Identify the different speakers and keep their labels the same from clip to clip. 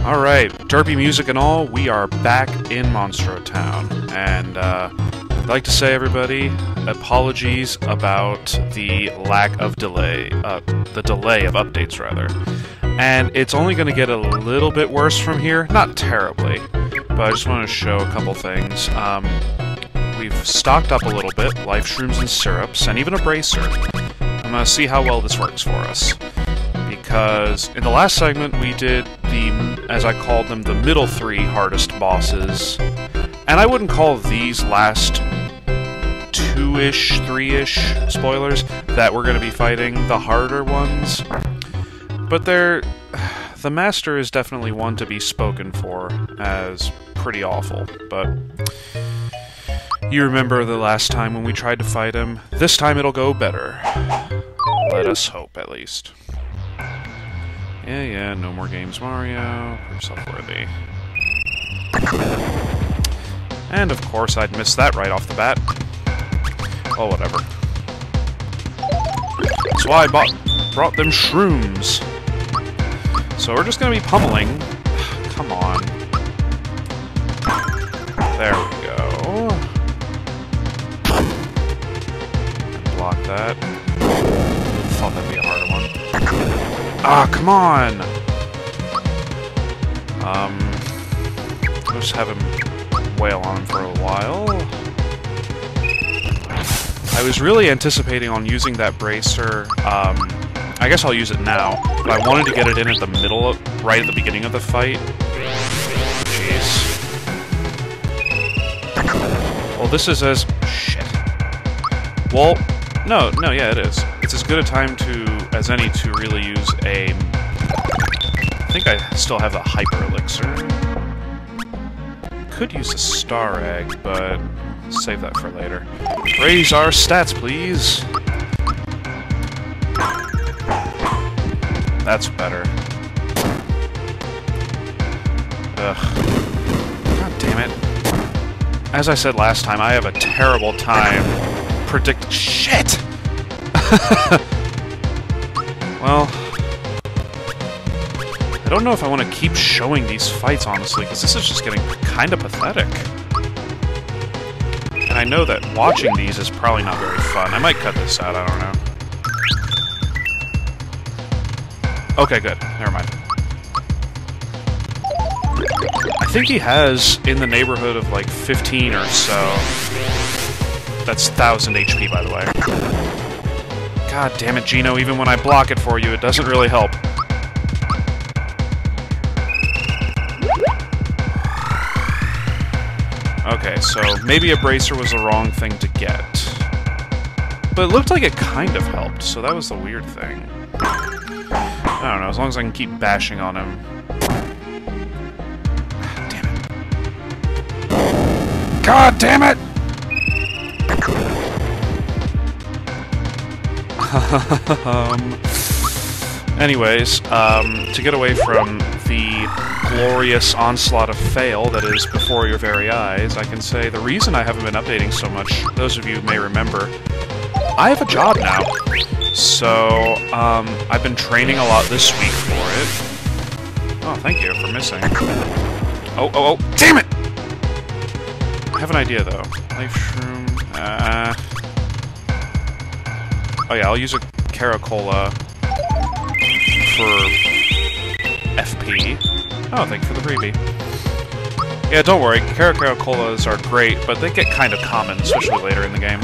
Speaker 1: Alright, derpy music and all, we are back in Monstro Town. And, I'd like to say, everybody, apologies about the lack of delay, the delay of updates, rather. And it's only going to get a little bit worse from here, not terribly, but I just want to show a couple things. We've stocked up a little bit, life shrooms and syrups, and even a bracer. I'm going to see how well this works for us. Because in the last segment we did the, as I called them, the middle three hardest bosses. And I wouldn't call these last two-ish, three-ish spoilers that we're going to be fighting the harder ones. But the Master is definitely one to be spoken for as pretty awful. But you remember the last time when we tried to fight him. This time it'll go better. Let us hope, at least. Yeah, no more games, Mario. Prove self-worthy. And of course, I'd missed that right off the bat. Oh, whatever. That's why I brought them shrooms. So we're just gonna be pummeling. Come on. There we go. Block that. Thought that'd be a harder one. Ah, come on! I'll just have him wail on him for a while. I was really anticipating on using that bracer. I guess I'll use it now, but I wanted to get it in at the middle, right at the beginning of the fight. Jeez. Well, this is as... shit. Well, no, yeah, it is. It's as good a time as any to really use a... I think I still have the Hyper Elixir. Could use a Star Egg, but save that for later. Raise our stats, please! That's better. Ugh. God damn it. As I said last time, I have a terrible time predicting... Shit! Well, I don't know if I want to keep showing these fights, honestly, because this is just getting kind of pathetic. And I know that watching these is probably not very fun. I might cut this out, I don't know. Okay, good. Never mind. I think he has in the neighborhood of like 15 or so. That's 1,000 HP, by the way. God damn it, Gino, even when I block it for you, it doesn't really help. Okay, so maybe a bracer was the wrong thing to get. But it looked like it kind of helped, so that was the weird thing. I don't know, as long as I can keep bashing on him. Damn it. God damn it! Anyways, to get away from the glorious onslaught of fail that is before your very eyes, I can say the reason I haven't been updating so much, those of you may remember, I have a job now. So, I've been training a lot this week for it. Oh, thank you for missing. Oh, damn it! I have an idea, though. Life shroom, oh yeah, I'll use a Caracola for FP. Oh, thank you for the freebie. Yeah, don't worry, Caracolas are great, but they get kind of common, especially later in the game.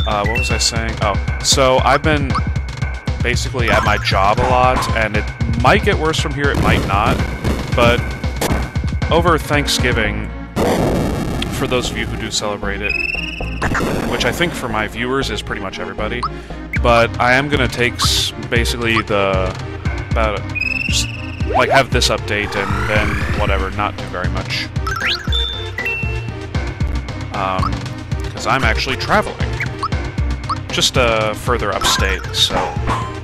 Speaker 1: What was I saying? Oh, so I've been basically at my job a lot, and it might get worse from here, it might not, but over Thanksgiving, for those of you who do celebrate it, which I think for my viewers is pretty much everybody, but I am going to take basically just like have this update and then whatever, not do very much. Because I'm actually traveling. Just further upstate, so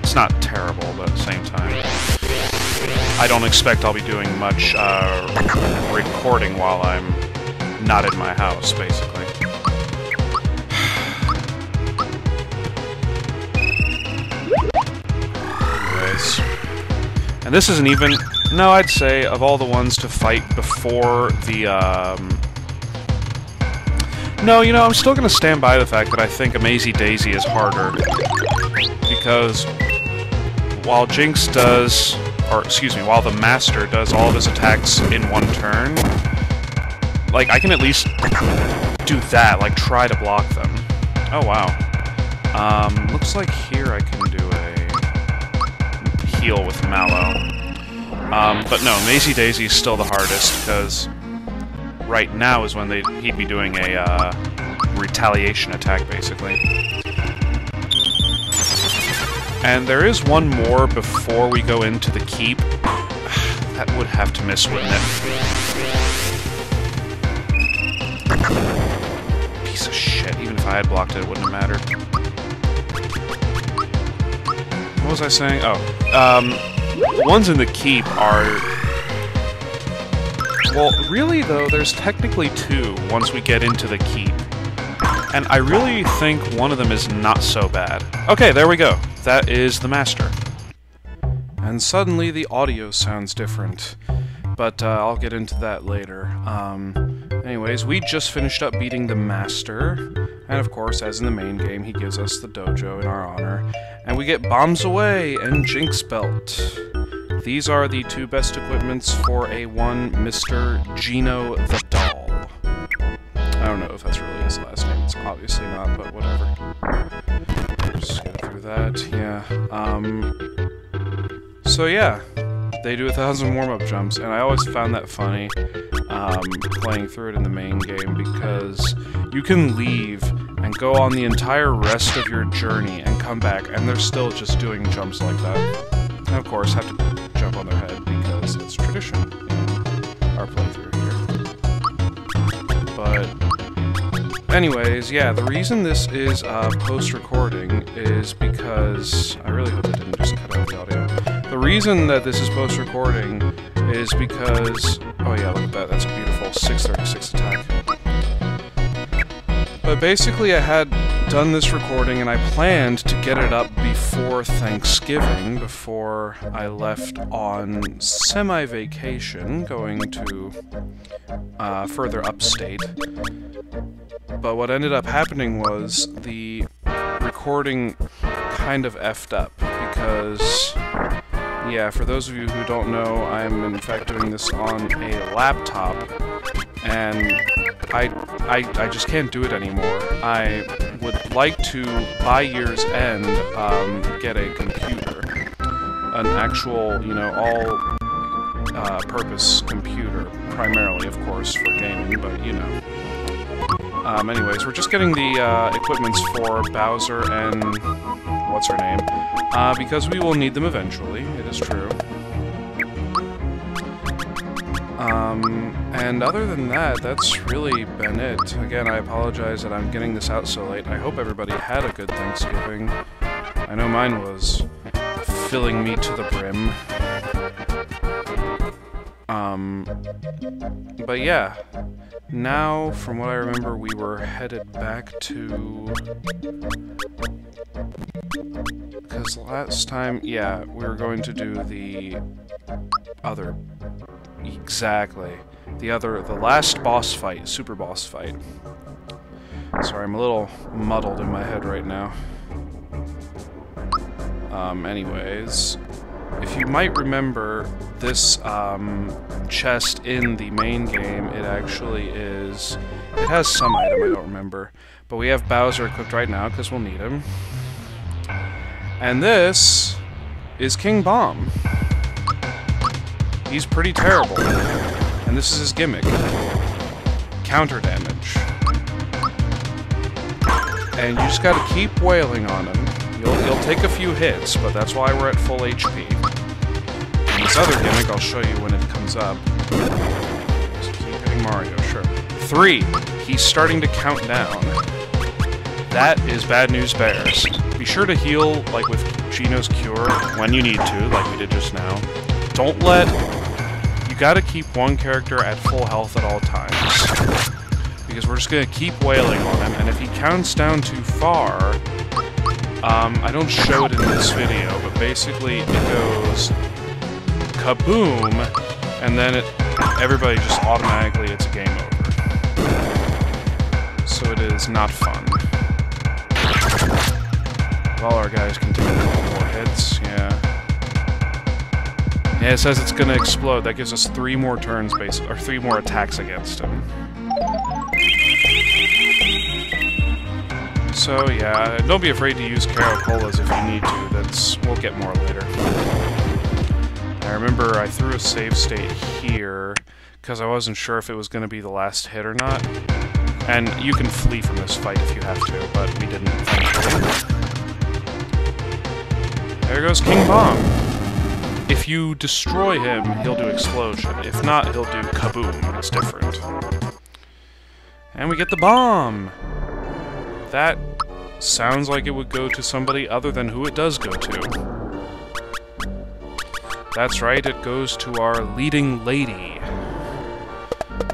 Speaker 1: it's not terrible, but at the same time, I don't expect I'll be doing much recording while I'm not in my house, basically. Anyways, And this isn't even... No, I'd say of all the ones to fight before the, No, you know, I'm still gonna stand by the fact that I think Amazing Daisy is harder. Because while Jinx does... Or, excuse me, while the Master does all of his attacks in one turn, like, I can at least do that, like, try to block them. Oh, wow. Looks like here I can do a heal with Mallow. But no, Amazing Daisy is still the hardest, because right now is when he'd be doing a retaliation attack, basically. And there is one more before we go into the keep. That would have to miss, wouldn't it? Piece of shit. Even if I had blocked it, it wouldn't have mattered. What was I saying? Oh. The ones in the keep are... Well, really, though, there's technically two once we get into the keep. And I really think one of them is not so bad. Okay, there we go. That is the Master. And suddenly the audio sounds different. But I'll get into that later. Anyways, we just finished up beating the Master. And of course, as in the main game, he gives us the dojo in our honor. And we get Bombs Away and Jinx Belt. These are the two best equipments for a one Mr. Gino the Doll. I don't know if that's really his last name. It's obviously not, but whatever. Just get through that, yeah. So yeah, they do 1,000 warm-up jumps, and I always found that funny, playing through it in the main game, because you can leave and go on the entire rest of your journey and come back, and they're still just doing jumps like that. And of course, have to jump on their head, because it's tradition in our playthrough here. But anyways, yeah, the reason this is post-recording is because... I really hope it didn't just cut out the audio. The reason that this is post-recording is because... Oh yeah, look at that, that's a beautiful 636 attack. But basically I had done this recording and I planned to get it up before Thanksgiving, before I left on semi-vacation, going to further upstate. But what ended up happening was the recording kind of effed up, because, yeah, for those of you who don't know, I'm in fact doing this on a laptop, and I just can't do it anymore. I would like to, by year's end, get a computer. An actual, you know, all-purpose computer, primarily, of course, for gaming, but, you know. Anyways, we're just getting the equipments for Bowser and what's her name, because we will need them eventually, it is true. And other than that, that's really been it. Again, I apologize that I'm getting this out so late. I hope everybody had a good Thanksgiving. I know mine was filling me to the brim. But yeah, now, from what I remember, we were headed back to... Because last time, yeah, we were going to do the other... Exactly. The last boss fight, super boss fight. Sorry, I'm a little muddled in my head right now. Anyways, if you might remember, this chest in the main game, it actually is... It has some item, I don't remember. But we have Bowser equipped right now, because we'll need him. And this is King Bomb. He's pretty terrible. And this is his gimmick. Counter damage. And you just gotta keep wailing on him. You'll take a few hits, but that's why we're at full HP. And this other gimmick, I'll show you when it comes up. Just keep hitting Mario, sure. 3. He's starting to count down. That is bad news bears. Be sure to heal, like with Gino's Cure, when you need to, like we did just now. Don't let... You gotta keep one character at full health at all times. Because we're just gonna keep wailing on him, and if he counts down too far... I don't show it in this video, but basically it goes kaboom, and then everybody just automatically, it's a game over. So it is not fun. All our guys can take a couple more hits, yeah. Yeah, it says it's gonna explode. That gives us 3 more turns, or 3 more attacks against him. So yeah, don't be afraid to use Caracolas if you need to. We'll get more later. I remember I threw a save state here because I wasn't sure if it was going to be the last hit or not. And you can flee from this fight if you have to, but we didn't, thankfully. There goes King Bomb. If you destroy him, he'll do explosion. If not, he'll do kaboom. It's different. And we get the bomb! That sounds like it would go to somebody other than who it does go to. That's right, it goes to our leading lady.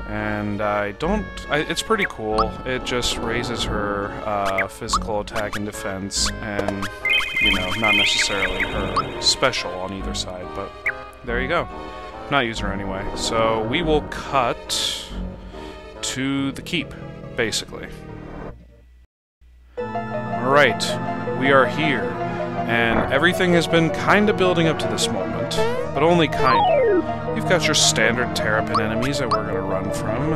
Speaker 1: And it's pretty cool. It just raises her physical attack and defense, and, you know, not necessarily her special on either side, but there you go. Not use her anyway. So we will cut to the keep, basically. Alright, we are here, and everything has been kinda building up to this moment, but only kinda. You've got your standard Terrapin enemies that we're gonna run from,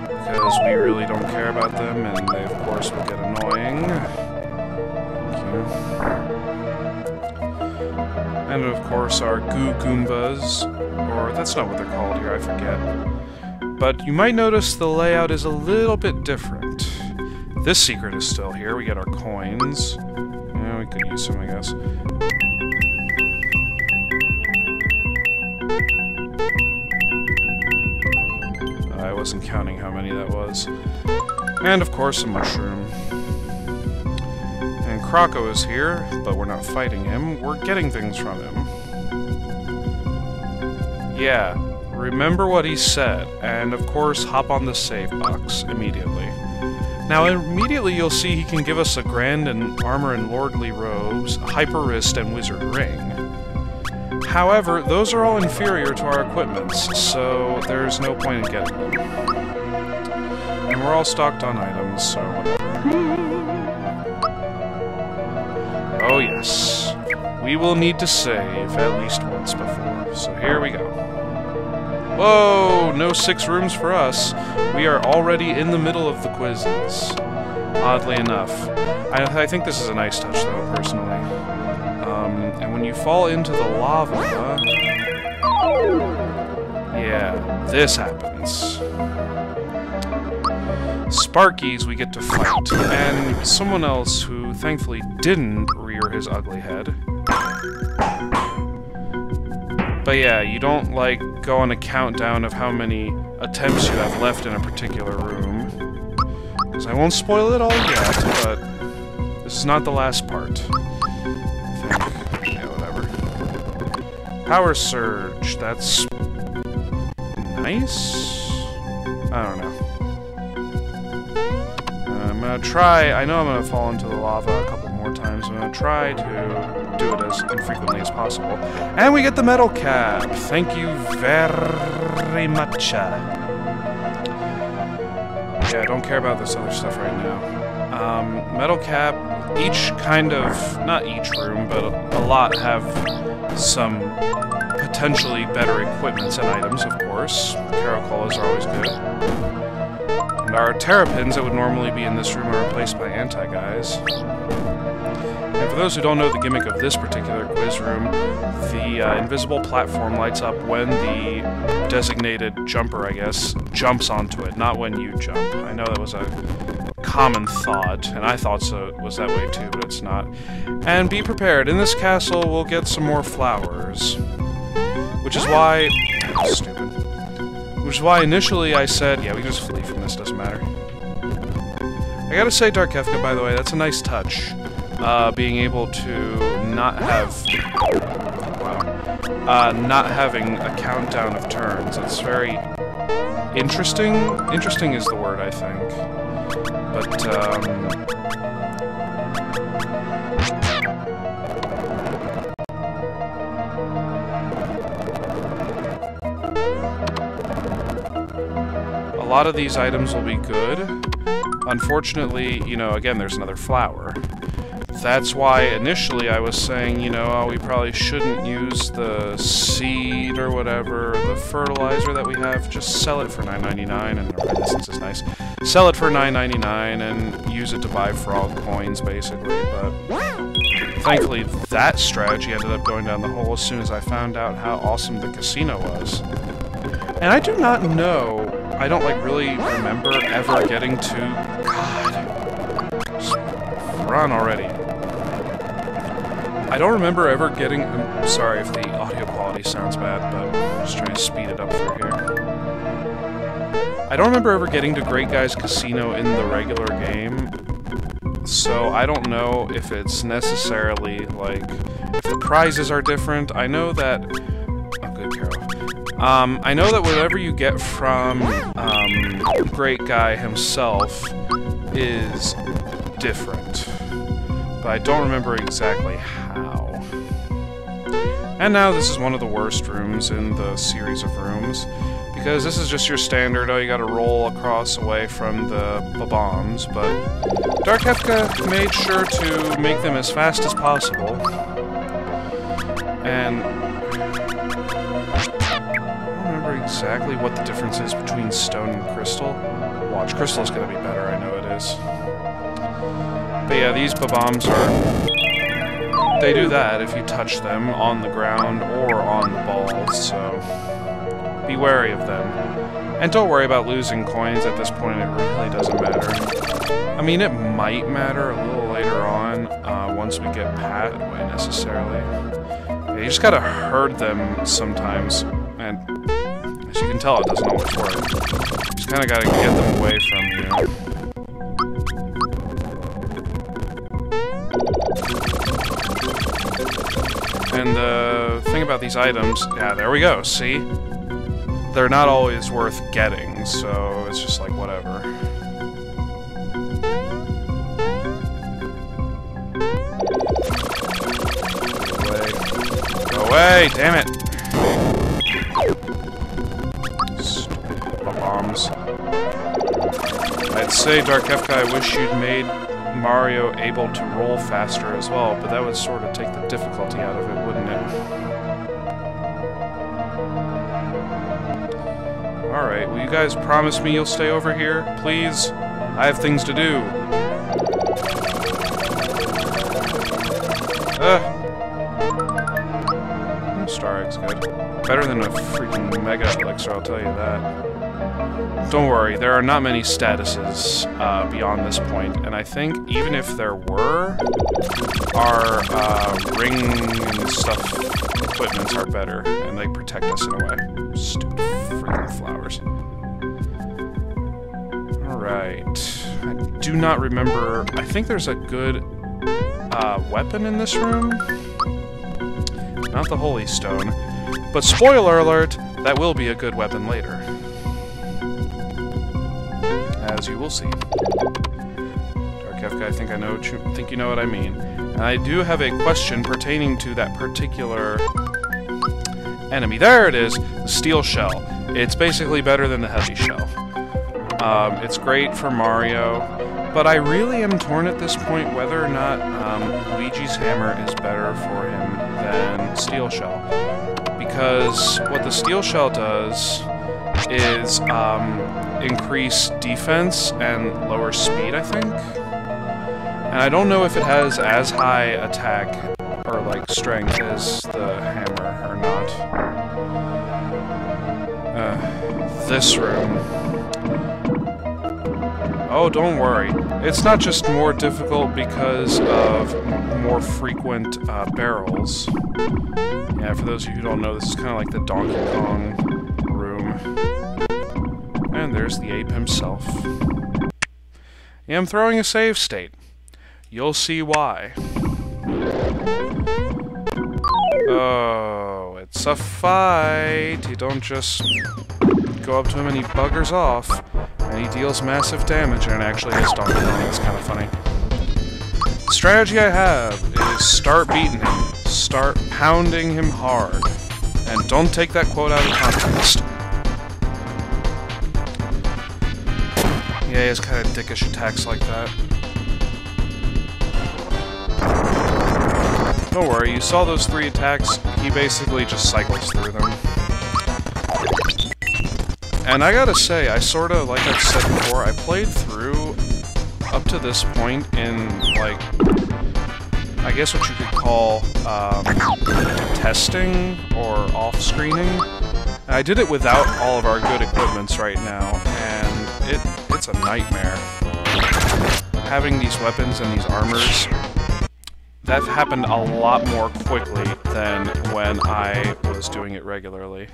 Speaker 1: because we really don't care about them, and they of course will get annoying. Thank you. And of course our Goo Goombas, or that's not what they're called here, I forget. But you might notice the layout is a little bit different. This secret is still here. We get our coins. Yeah, we could use some, I guess. I wasn't counting how many that was. And, of course, a mushroom. And Croco is here, but we're not fighting him. We're getting things from him. Yeah, remember what he said. And, of course, hop on the save box immediately. Now, immediately you'll see he can give us a Grand and Armor and Lordly Robes, Hyper Wrist, and Wizard Ring. However, those are all inferior to our equipments, so there's no point in getting them. And we're all stocked on items, so whatever. Oh yes. We will need to save at least once before, so here we go. Whoa! No 6 rooms for us. We are already in the middle of the quizzes. Oddly enough. I think this is a nice touch, though, personally. And when you fall into the lava... yeah, this happens. Sparkies we get to fight, and someone else who thankfully didn't rear his ugly head. But yeah, you don't, like, go on a countdown of how many attempts you have left in a particular room. Because I won't spoil it all yet, but this is not the last part. I think. Yeah, whatever. Power Surge, that's... nice? I don't know. I'm gonna try... I know I'm gonna fall into the lava a couple more times. I'm gonna try to do it as infrequently as possible. And we get the metal cap! Thank you very much. Yeah, I don't care about this other stuff right now. Metal cap, each kind of... not each room, but a lot have some potentially better equipments and items, of course. Caracolas are always good. And our Terrapins that would normally be in this room are replaced by anti-guys. And for those who don't know the gimmick of this particular quiz room, the invisible platform lights up when the designated jumper, I guess, jumps onto it, not when you jump. I know that was a common thought, and I thought so it was that way too, but it's not. And be prepared, in this castle we'll get some more flowers. Which is why... stupid. Which is why initially I said, yeah, we can just flee from this, doesn't matter. I gotta say, Darkefka, by the way, that's a nice touch. Being able to not have... wow. Not having a countdown of turns. It's very interesting. Interesting is the word, I think. But, lot of these items will be good. Unfortunately, you know, again, there's another flower. That's why initially I was saying, you know, oh, we probably shouldn't use the seed or whatever, the fertilizer that we have, just sell it for $9.99, and renaissance is nice. Sell it for $9.99 and use it to buy frog coins, basically, but thankfully that strategy ended up going down the hole as soon as I found out how awesome the casino was. And I do not know, I don't, like, really remember ever getting to... God. Just run already. I don't remember ever getting... I'm sorry if the audio quality sounds bad, but I'm just trying to speed it up through here. I don't remember ever getting to Great Guy's Casino in the regular game, so I don't know if it's necessarily, like, if the prizes are different. I know that... Oh, good, Carol. I know that whatever you get from Great Guy himself is different, but I don't remember exactly how. And now this is one of the worst rooms in the series of rooms, because this is just your standard, oh, you gotta roll across away from the bombs, but Dark Hefka made sure to make them as fast as possible. And exactly what the difference is between stone and crystal. Watch, crystal's gonna be better, I know it is. But yeah, these bombs are... They do that if you touch them on the ground or on the balls, so be wary of them. And don't worry about losing coins at this point, it really doesn't matter. I mean, it might matter a little later on, once we get past the way necessarily. Yeah, you just gotta herd them sometimes, and as you can tell, it doesn't always work. You just kinda gotta get them away from you. And the thing about these items, yeah, there we go, see? They're not always worth getting, so it's just like, whatever. Go away. Go away, damn it! Bombs. I'd say, Dark Hefka, I wish you'd made Mario able to roll faster as well, but that would sort of take the difficulty out of it, wouldn't it? Alright, will you guys promise me you'll stay over here, please? I have things to do. Star Egg's good. Better than a freaking Mega Elixir, I'll tell you that. Don't worry, there are not many statuses beyond this point, and I think even if there were, our ring and stuff equipments are better, and they protect us in a way. Stupid freaking flowers. Alright. I do not remember... I think there's a good weapon in this room. Not the Holy Stone. But spoiler alert, that will be a good weapon later. As you will see. Dark Hefka, I think I know think you know what I mean. And I do have a question pertaining to that particular enemy. There it is! The Steel Shell. It's basically better than the Heavy Shell. It's great for Mario, but I really am torn at this point whether or not Luigi's Hammer is better for him than Steel Shell. Because what the Steel Shell does is increase defense and lower speed, I think. And I don't know if it has as high attack or like strength as the hammer or not. This room. Oh, don't worry. It's not just more difficult because of more frequent barrels. Yeah, for those of you who don't know, this is kind of like the Donkey Kong room. And there's the ape himself. Yeah, I'm throwing a save state. You'll see why. Oh, it's a fight. You don't just go up to him and he buggers off. And he deals massive damage, and it actually is Donkey Kong. It's kind of funny. The strategy I have is start beating him. Start pounding him hard. And don't take that quote out of context. Yeah, he has kind of dickish attacks like that. Don't worry, you saw those 3 attacks, he basically just cycles through them. And I gotta say, I sorta, like I've said before, I played through up to this point in, like, I guess what you could call, testing or off-screening. And I did it without all of our good equipments right now, and it's a nightmare. Having these weapons and these armors, that happened a lot more quickly than when I was doing it regularly.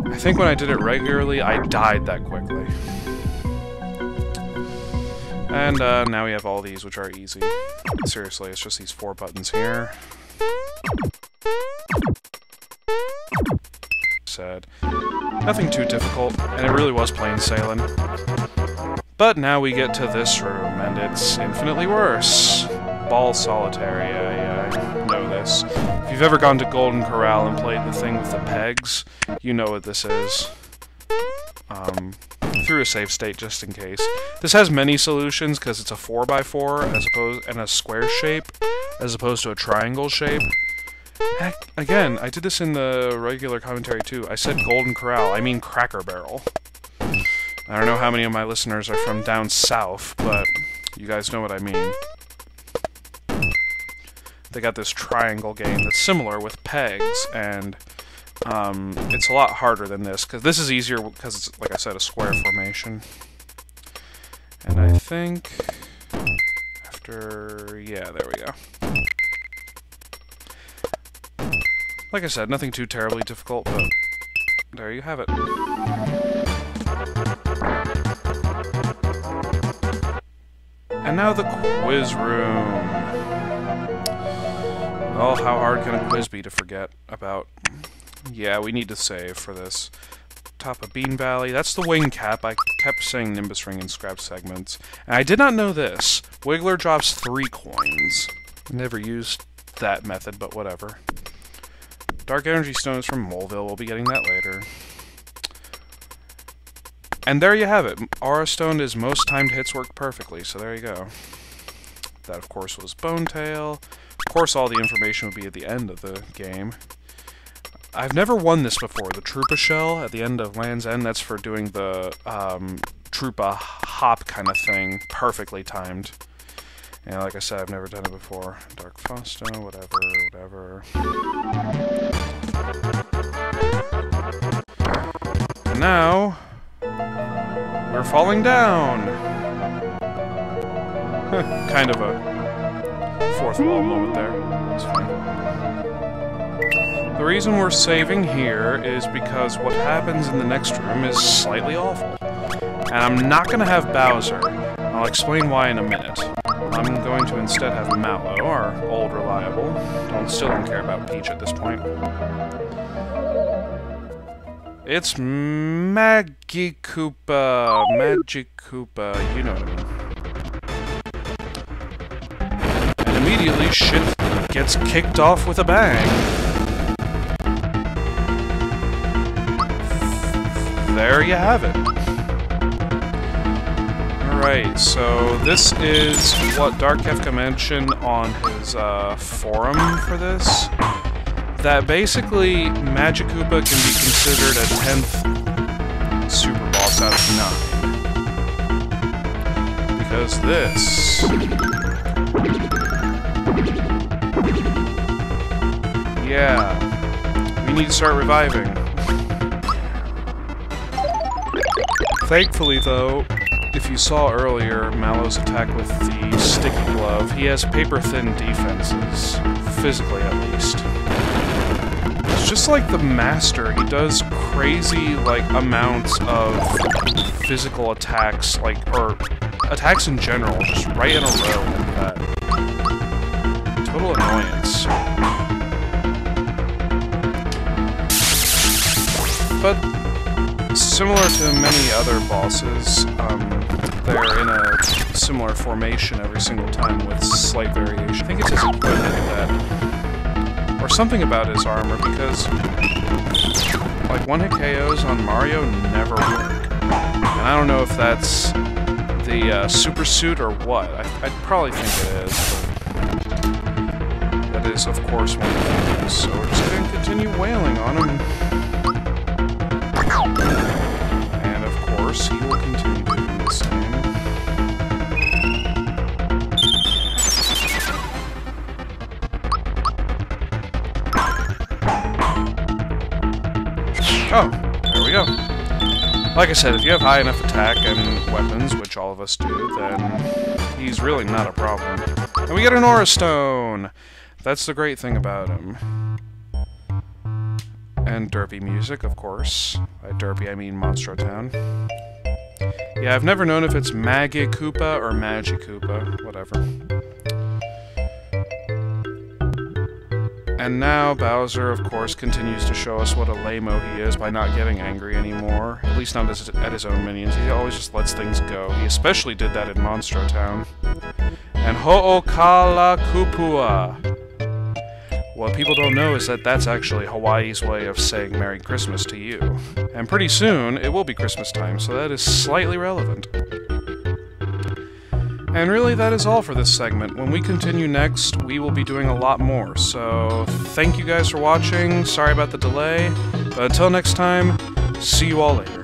Speaker 1: I think when I did it regularly, I died that quickly. And now we have all these, which are easy. Seriously, it's just these 4 buttons here. Said. Nothing too difficult, and it really was plain sailing. But now we get to this room, and it's infinitely worse. Ball solitaire, yeah, I know this. If you've ever gone to Golden Corral and played the thing with the pegs, you know what this is. Through a save state, just in case. This has many solutions, because it's a 4x4, and a square shape, as opposed to a triangle shape. Heck, again, I did this in the regular commentary too. I said Golden Corral, I mean Cracker Barrel. I don't know how many of my listeners are from down south, but you guys know what I mean. They got this triangle game that's similar with pegs, and it's a lot harder than this, because this is easier because it's, like I said, a square formation. And I think after... yeah, there we go. Like I said, nothing too terribly difficult, but there you have it. And now the quiz room. Oh, how hard can a quiz be to forget about? Yeah, we need to save for this. Top of Bean Valley. That's the wing cap. I kept saying Nimbus Ring in scrap segments. And I did not know this. Wiggler drops 3 coins. Never used that method, but whatever. Dark Energy Stone is from Moleville. We'll be getting that later. And there you have it. Aura Stone is most timed hits work perfectly, so there you go. That, of course, was Bone Tail. Of course, all the information would be at the end of the game. I've never won this before. The Troopa Shell at the end of Land's End, that's for doing the Troopa hop kind of thing. Perfectly timed. And like I said, I've never done it before. Dark Fausto, whatever. And now... we're falling down! Kind of a fourth wall moment there. It's fine. The reason we're saving here is because what happens in the next room is slightly awful. And I'm not going to have Bowser. I'll explain why in a minute. I'm going to instead have Mallow, our old reliable. Still don't care about Peach at this point. It's Magikoopa. Magikoopa, you know what I mean. And immediately shit gets kicked off with a bang. There you have it. Alright, so this is what Dark Kefka mentioned on his forum for this. That basically Magikoopa can be considered a 10th super boss out of 9. Because this... yeah. We need to start reviving. Thankfully, though, if you saw earlier Mallow's attack with the Sticky Glove, he has paper-thin defenses. Physically, at least. It's just like the Master. He does crazy, like, amounts of physical attacks, like, or attacks in general, just right in a row like that. Total annoyance. But similar to many other bosses, they're in a similar formation every single time with slight variation. I think it's his equipment that... or something about his armor, because like one-hit KOs on Mario never work. And I don't know if that's the super suit or what? I'd probably think it is, but that is, of course, one of the things. So we're just going to continue wailing on him. And, of course, he will continue doing the same. Oh, there we go. Like I said, if you have high enough attack and weapons, which all of us do, then he's really not a problem. And we get an Aura Stone! That's the great thing about him. And derpy music, of course. By derpy, I mean Monstro Town. Yeah, I've never known if it's Magikoopa or Magikoopa, whatever. And now Bowser, of course, continues to show us what a lame-o he is by not getting angry anymore. At least not at his own minions. He always just lets things go. He especially did that in Monstro Town. And Ho'okalakupua. What people don't know is that that's actually Hawaii's way of saying Merry Christmas to you. And pretty soon, it will be Christmas time, so that is slightly relevant. And really, that is all for this segment. When we continue next, we will be doing a lot more. So, thank you guys for watching. Sorry about the delay. But until next time, see you all later.